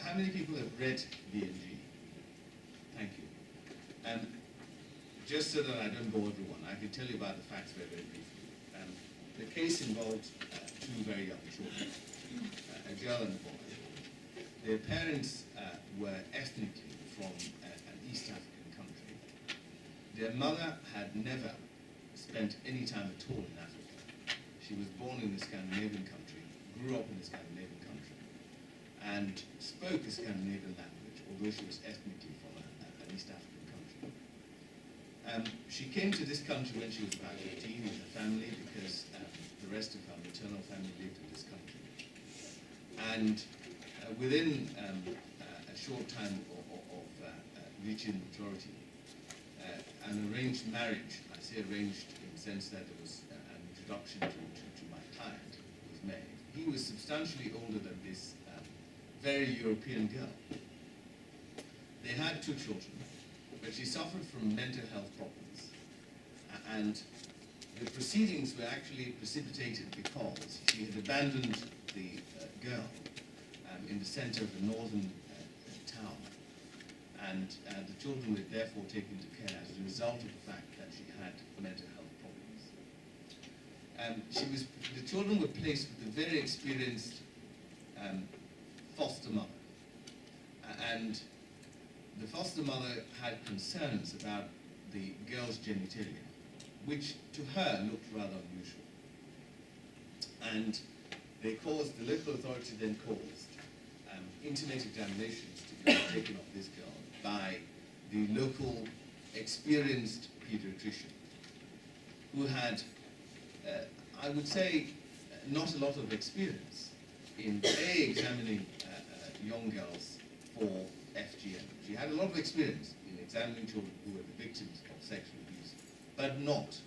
how many people have read BNG? Thank you. Just so that I don't bore everyone, I can tell you about the facts very, very briefly. The case involved two very young children, a girl and a boy. Their parents were ethnically from an East African country. Their mother had never spent any time at all in Africa. She was born in the Scandinavian country, grew up in the Scandinavian country, and spoke a Scandinavian language, although she was ethnically from an East African country. She came to this country when she was about 18 with her family because the rest of her maternal family lived in this country. And within a short time of reaching maturity, an arranged marriage, I say arranged in the sense that it was an introduction to my client, was made. He was substantially older than this very European girl. They had two children, but she suffered from mental health problems. And the proceedings were actually precipitated because she had abandoned the girl in the center of a northern town. And the children were therefore taken to care as a result of the fact that she had mental health problems. The children were placed with a very experienced foster mother. And the foster mother had concerns about the girl's genitalia, which to her looked rather unusual. And the local authority then caused intimate examinations to be taken of this girl by the local experienced pediatrician, who had, I would say, not a lot of experience in examining young girls for FGM. She had a lot of experience in examining children who were the victims of sexual abuse, but not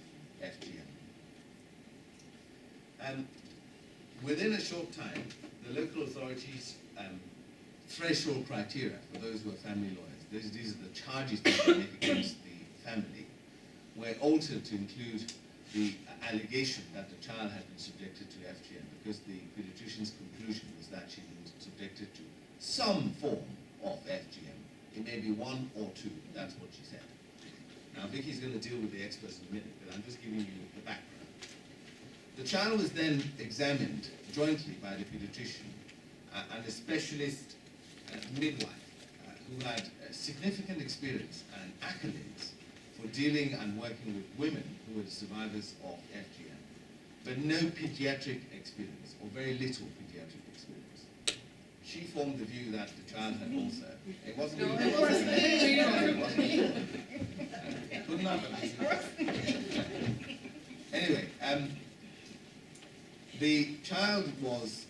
FGM. Within a short time, the local authorities' threshold criteria for those who are family lawyers, these are the charges that they make against the family, were altered to include the allegation that the child had been subjected to FGM, because the pediatrician's conclusion was that she'd been subjected to some form of FGM. It may be one or two, that's what she said. Now, Vicky's going to deal with the experts in a minute, but I'm just giving you the background. The child was then examined jointly by the pediatrician and a specialist midwife who had significant experience and accolades for dealing and working with women who were survivors of FGM, but no pediatric experience, or very little pediatric experience. She formed the view that the child had also. It wasn't. No, it wasn't. It wasn't. Couldn't have. Anyway, the child was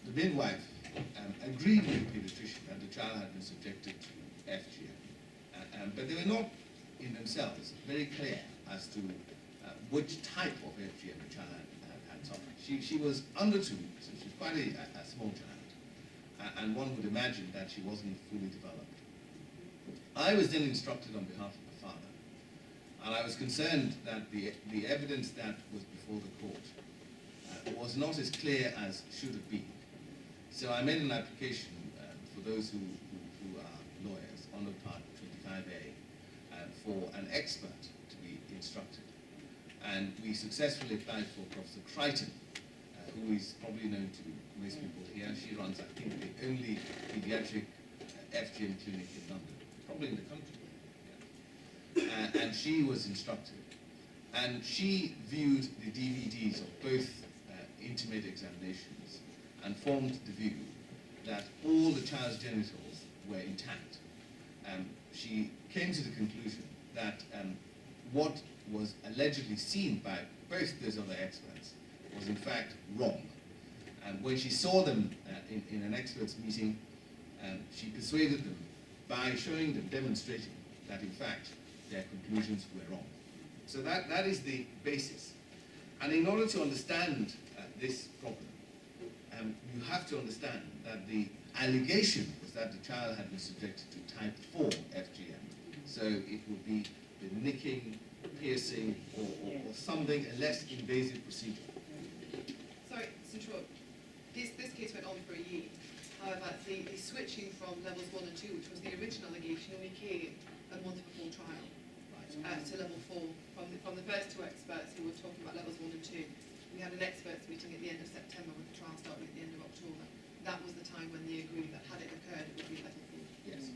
the midwife agreed with the pediatrician that the child had been subjected to FGM, but they were not in themselves very clear as to which type of FGM the child had suffered. She was under 2, so she was quite a small child, and one would imagine that she wasn't fully developed. I was then instructed on behalf of the father, and I was concerned that the evidence that was before the court was not as clear as should have been. So I made an application for those who are lawyers, under Part 25A, for an expert to be instructed. And we successfully applied for Professor Crichton, who is probably known to most people here. She runs, I think, the only pediatric FGM clinic in London, probably in the country. Yeah. And she was instructed. And she viewed the DVDs of both intimate examinations and formed the view that all the child's genitals were intact. She came to the conclusion that what was allegedly seen by both those other experts was in fact wrong. And when she saw them in an experts meeting, she persuaded them by showing them, demonstrating that in fact their conclusions were wrong. So that is the basis. And in order to understand this problem, you have to understand that the allegation was that the child had been subjected to type 4 FGM. So it would be the nicking, piercing, or something, a less invasive procedure. Sorry, Central. this case went on for a year. However, the switching from levels 1 and 2, which was the original allegation, only came a month before trial, to level 4. From the first two experts who were talking about levels 1 and 2, we had an experts meeting at the end of September with the trial starting at the end of October. That was the time when they agreed that had it occurred, it would be level 4. Yes.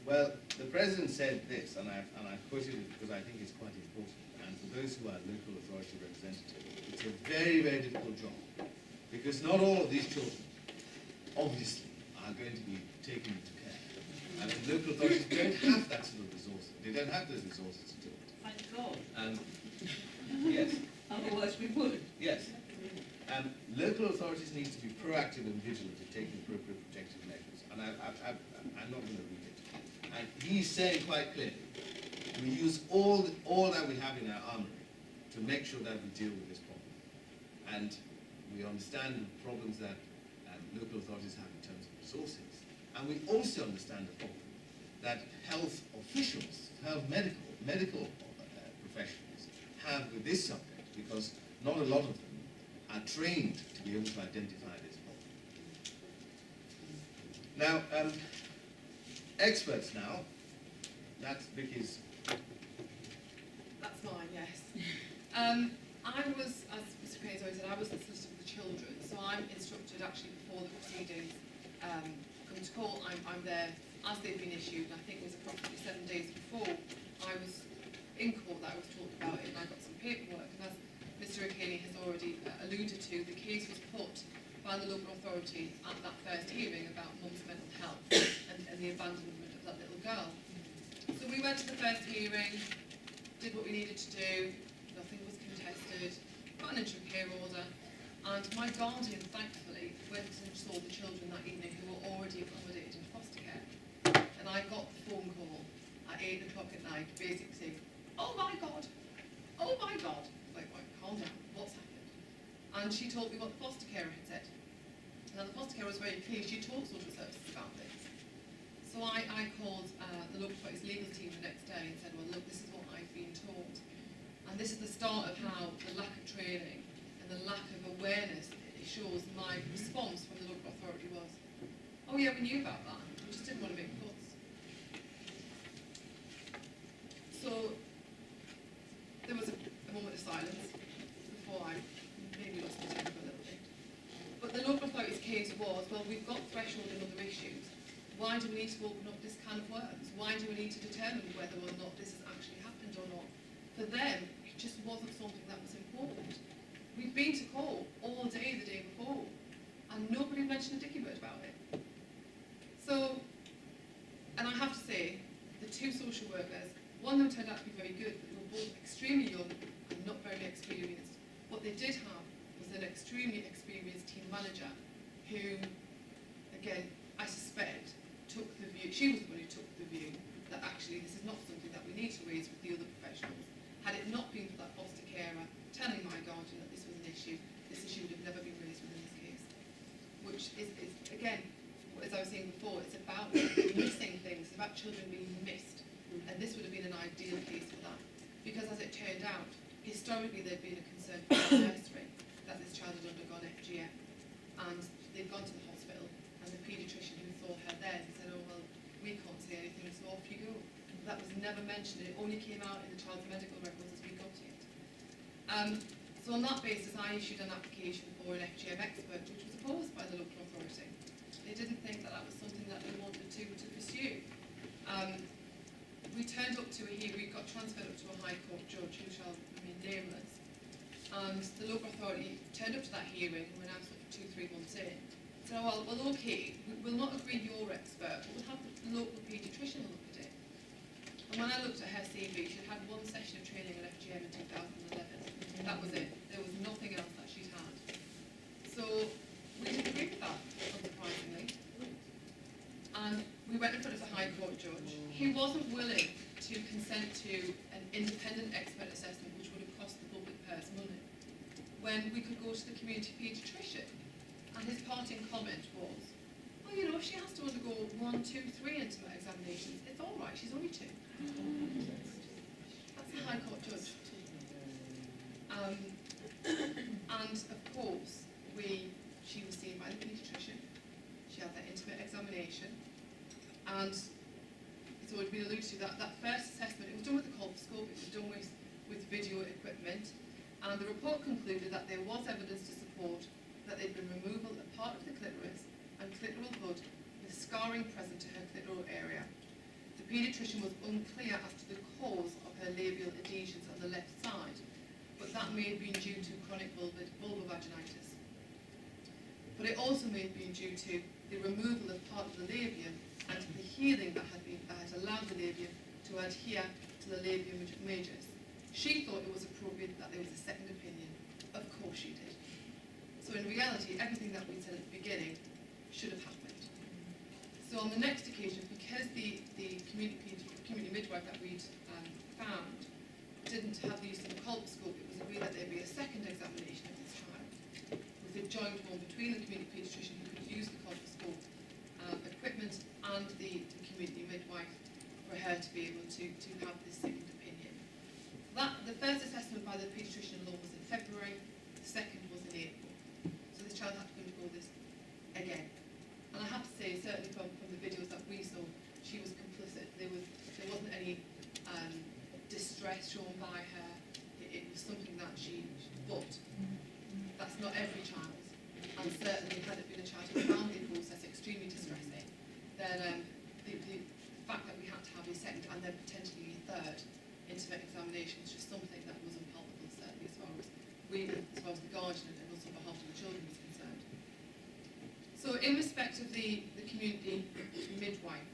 Well, the President said this, and I've quoted it because I think it's quite important. And for those who are local authority representatives, it's a very, very difficult job. Because not all of these children, obviously, are going to be taken into care. I mean, local authorities don't have that sort of resources. They don't have those resources to do it. Thank God. Yes. Otherwise we would. Yes. Local authorities need to be proactive and vigilant in taking appropriate protective measures. And I'm not going to read it. And he's saying quite clearly, we use all that we have in our armory to make sure that we deal with this problem. And we understand the problems that local authorities have in terms of resources. And we also understand the problem that health officials, medical professionals have with this subject, because not a lot of them are trained to be able to identify this problem. Now, experts now, that's Vicki's. That's mine, yes. I was, as Mr. Crane's already said, I was the solicitor for the children, so I'm instructed actually before the proceedings come to court. I'm there as they've been issued, and I think it was approximately 7 days before I was in court that I was talking about it, and I got some paperwork. And as Mr. O'Keefe has already alluded to, the case was put by the local authority at that first hearing about mum's mental health and the abandonment of that little girl. So we went to the first hearing, did what we needed to do, nothing was contested, got an interim care order, and my guardian, thankfully, went and saw the children that evening who were already accommodated in foster care. And I got the phone call at 8 o'clock at night, basically saying, oh my God, oh my God. Like, calm down, what's happened? And she told me what the foster carer had said. Now the foster carer was very clear, she told social services about this. So I called the local authority's legal team the next day and said, well look, this is what I've been told. And this is the start of how the lack of training and the lack of awareness, it shows my response from the local authority was, oh yeah, we knew about that, we just didn't want to make cuts. So there was a moment of silence before I maybe lost my temper a little bit. But the local authority's case was, well, we've got threshold and other issues. Why do we need to open up this can of worms? Why do we need to determine whether or not this has actually happened or not? For them, it just wasn't something that was important. We'd been to court all day the day before, and nobody mentioned a dicky word about it. So, and I have to say, the two social workers, one of them turned out to be very good, but they were both extremely young and not very experienced. What they did have was an extremely experienced team manager who, again, I suspect, took the view, she was the one who took the view that actually this is not something that we need to raise with the other professionals. Had it not been for that foster carer telling my guardian that this was an issue, this issue would have never been raised within this case. Which is again, as I was saying before, it's about missing things, it's about children being missed. And this would have been an ideal case for that. Because as it turned out, historically there'd been a concern for the nursery that this child had undergone FGM. And they'd gone to the hospital, and the paediatrician who saw her there said, oh well, we can't say anything, so off you go. That was never mentioned, it only came out in the child's medical records as we got it. So on that basis, I issued an application for an FGM expert, which was opposed by the local authority. They didn't think that that was something that they wanted to pursue. We turned up to a hearing, we got transferred up to a High Court judge who shall remain nameless. And the local authority turned up to that hearing, and we're now sort of 2-3 months in. So, well, okay, we'll not agree your expert, but we'll have the local paediatrician look at it. And when I looked at her CV, she had one session of training in FGM in 2011. That was it. There was nothing else that she'd had. So we didn't agree with that, unsurprisingly. And we went in front of the High Court judge. He wasn't willing to consent to an independent expert assessment, which would have cost the public purse money, when we could go to the community paediatrician. And his parting comment was, well, you know, if she has to undergo 1, 2, 3 intimate examinations, it's all right, she's only 2. That's the High Court judge. And of course, she was And so it's been alluded to that first assessment, it was done with the colposcope, it was done with video equipment, and the report concluded that there was evidence to support that there had been removal of part of the clitoris and clitoral hood with scarring present to her clitoral area. The paediatrician was unclear as to the cause of her labial adhesions on the left side, but that may have been due to chronic vulvovaginitis. But it also may have been due to the removal of part of the labium and the healing that had allowed the labium to adhere to the labium majors. She thought it was appropriate that there was a second opinion. Of course she did. So in reality, everything that we said at the beginning should have happened. So on the next occasion, because the community midwife that we'd found didn't have the use of the colposcope, it was agreed that there'd be a second examination of this child with a joint one between the community paediatrician who could use the colposcope equipment and the community midwife for her to be able to have this second opinion. The first assessment by the paediatrician alone was in February, the second was in April. So this child had to undergo this again. And I have to say, certainly from the videos that we saw, she was complicit. There wasn't any distress shown by her. It was something that she but that's not every child. And certainly had it been a child who found the process extremely distressing, then the fact that we had to have a second and then potentially a third intimate examination is just something that was unpalatable, certainly as far as the guardian and also on behalf of the children was concerned. So in respect of the community midwife,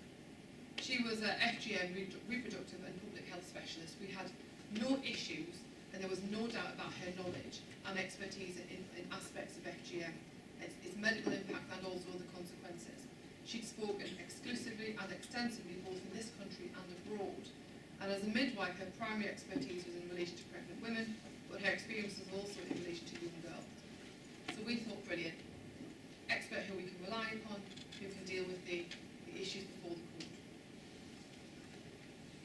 she was a FGM, reproductive and public health specialist. We had no issues and there was no doubt about her knowledge and expertise in aspects of FGM, its medical impact and also the consequences. She'd spoken exclusively and extensively both in this country and abroad. And as a midwife, her primary expertise was in relation to pregnant women, but her experience was also in relation to young girls. So we thought, brilliant. Expert who we can rely upon, who can deal with the issues before the court.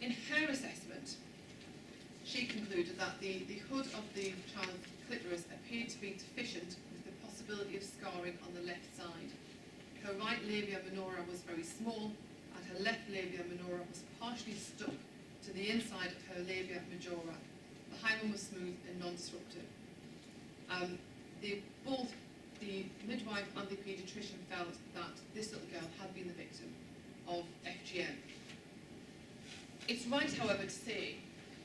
In her assessment, she concluded that the hood of the child's clitoris appeared to be deficient with the possibility of scarring on the left side. Her right labia minora was very small and her left labia minora was partially stuck to the inside of her labia majora. The hymen was smooth and non-disruptive. Both the midwife and the paediatrician felt that this little girl had been the victim of FGM. It's right, however, to say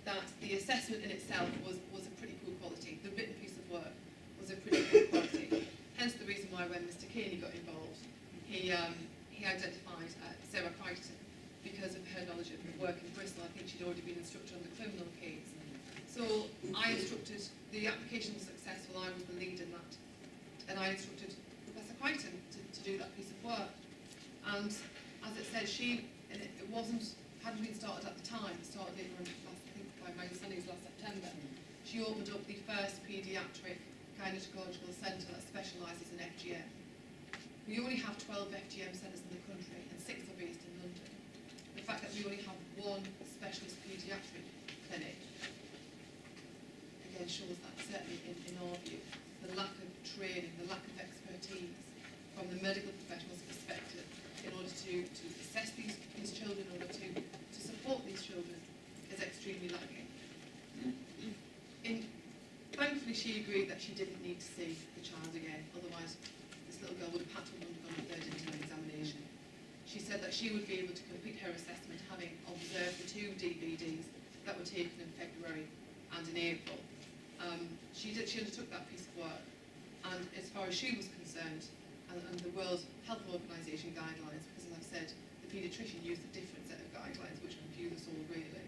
that the assessment in itself was a pretty poor quality. The written piece of work was a pretty poor quality. Hence the reason why when Mr. Caney got involved, he identified Sarah Crichton because of her knowledge of work in Bristol. I think she'd already been instructor on the criminal case. So I instructed, the application was successful, I was the lead in that. And I instructed Professor Crichton to do that piece of work. And as it said, hadn't been started at the time, it started later on, I think by my understanding it was last September. She opened up the first paediatric gynecological centre that specialises in FGM. We only have 12 FGM centres in the country and 6 are based in London. The fact that we only have one specialist paediatric clinic again shows that certainly in our view, the lack of training, the lack of expertise from the medical professional's perspective in order to assess these children, in order to support these children is extremely lacking. Thankfully she agreed that she didn't need to see the child again, otherwise this little girl would have had to have undergone a third intimate examination. She said that she would be able to complete her assessment having observed the 2 DVDs that were taken in February and in April. She undertook that piece of work, and as far as she was concerned, and the World Health Organization guidelines, because as I've said, the paediatrician used a different set of guidelines which confused us all really.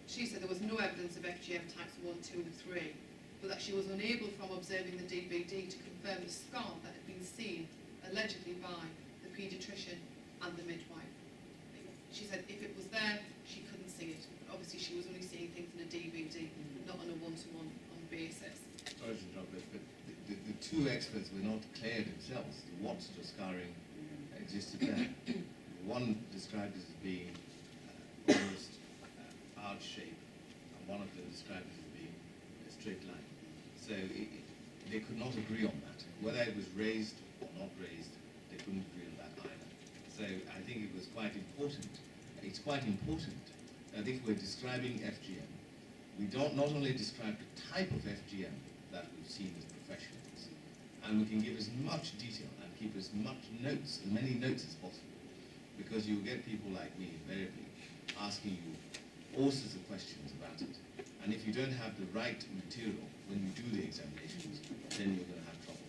She said there was no evidence of FGM types 1, 2 and 3, but that she was unable from observing the DVD to confirm the scar that had been seen allegedly by the paediatrician and the midwife. She said if it was there, she couldn't see it, but obviously she was only seeing things in a DVD, not on a one-to-one basis. Sorry to interrupt, but the 2 experts were not clear themselves. The what of scarring existed there. One described it as being almost arch shape, and one of them described it as being a straight line. So they could not agree on that. Whether it was raised or not raised, they couldn't agree on that either. So I think it was quite important. It's quite important that if we're describing FGM, we don't not only describe the type of FGM that we've seen as professionals, and we can give as much detail and keep as many notes as possible, because you'll get people like me invariably asking you all sorts of questions about it. And if you don't have the right material when you do the examinations, then you're going to have trouble.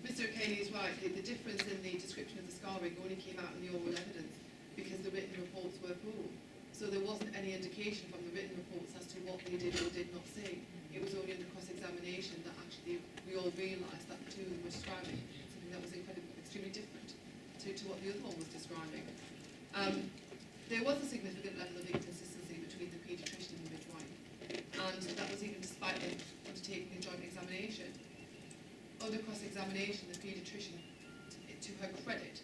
Mr. O'Kane is right. The difference in the description of the scarring only came out in the oral evidence because the written reports were poor. So there wasn't any indication from the written reports as to what they did or did not say. It was only in the cross-examination that actually we all realised that the two of them were describing something that was extremely different to what the other one was describing. There was a significant level of inconsistency between the paediatrician and the midwife, and that was even despite them undertaking a joint examination. Under cross-examination, the paediatrician, to her credit,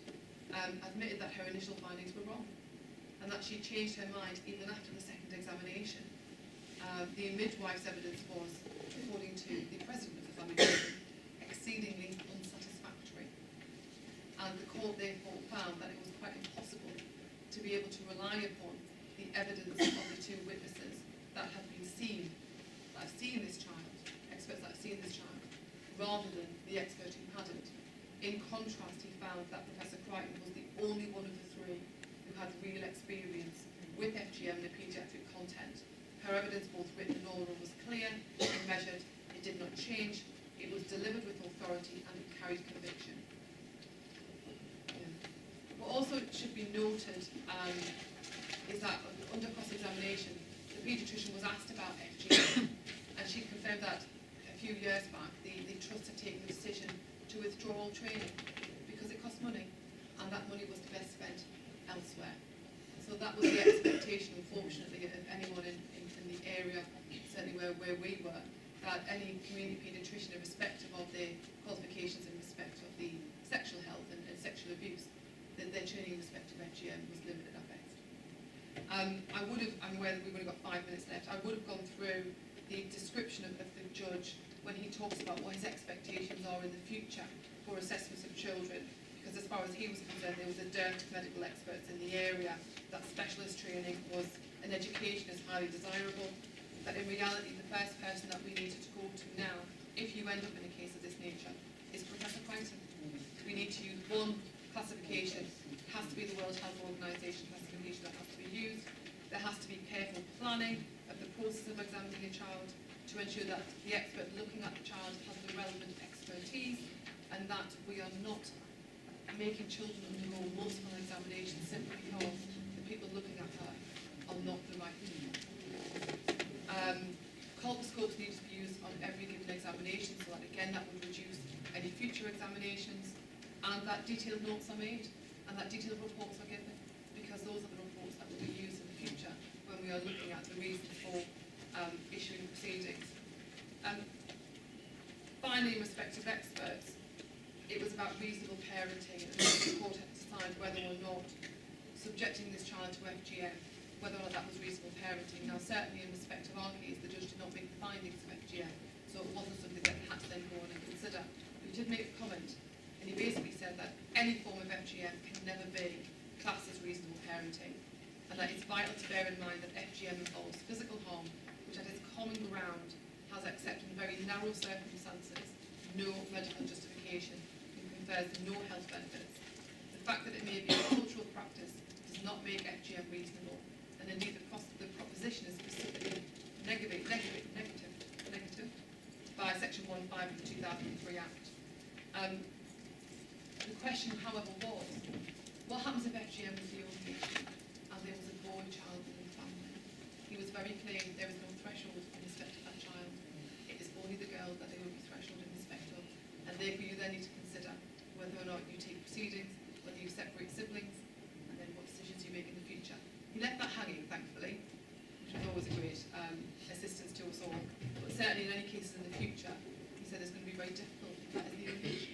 admitted that her initial findings were wrong, and that she changed her mind even after the second examination. The midwife's evidence was, according to the president of the family prison, exceedingly unsatisfactory, and the court therefore found that it was quite impossible to be able to rely upon the evidence of the two witnesses that have seen this child, experts that have seen this child, rather than the expert who hadn't. In contrast, he found that Professor Crichton was the only one of the three who had real experience with FGM and the paediatric content. Her evidence, both written and oral, was clear and measured. It did not change. It was delivered with authority and it carried conviction. What also should be noted is that under cross-examination, the paediatrician was asked about FGM, and she confirmed that a few years back, the trust had taken the decision to withdraw all training because it cost money, and that money was to best spent elsewhere. So that was the expectation, unfortunately, of anyone in the area, certainly where we were, that any community paediatrician, irrespective of their qualifications in respect of the sexual health and sexual abuse, that their training in respect of FGM was limited at best. I'm aware that we've only got 5 minutes left. I would have gone through the description of the judge when he talks about what his expectations are in the future for assessments of children, because as far as he was concerned, there was a dearth of medical experts in the area, that specialist training was an education is highly desirable, that in reality the first person that we needed to go to now, if you end up in a case of this nature, is Professor Crichton. We need to use one classification. It has to be the World Health Organization classification that has to be used. There has to be careful planning of the process of examining a child to ensure that the expert looking at the child has the relevant expertise, and that we are not making children undergo multiple examinations simply because the people looking at her are not the right people. Colposcopes need to be used on every given examination, so that again that would reduce any future examinations, and that detailed notes are made and that detailed reports are given, because those are the reports that will be used in the future when we are looking at the reasons for issuing proceedings. Finally, in respect of experts, it was about reasonable parenting, and the court had to decide whether or not subjecting this child to FGM, whether or not that was reasonable parenting. Now, certainly in respect of our case, the judge did not make the findings of FGM, so it wasn't something that he had to then go on and consider. But he did make a comment, and he basically said that any form of FGM can never be classed as reasonable parenting, and that it's vital to bear in mind that FGM involves physical harm, which at its common ground has, except in very narrow circumstances, no medical justification and confers no health benefits. The fact that it may be a cultural practice does not make FGM reasonable, and indeed the proposition is specifically negative by Section 1.5 of the 2003 Act. The question, however, was, what happens if FGM was the only issue and there was a boy child within the family? He was very clear that there was no threshold in respect of that child. It is only the girl that there will be threshold in respect of, and therefore you then need to consider whether or not you take proceedings, whether you separate siblings, and then what decisions you make in the future. He left that hanging, thankfully, which was always a great assistance to us all. But certainly in any cases in the future, he said it's going to be very difficult if that is the only issue.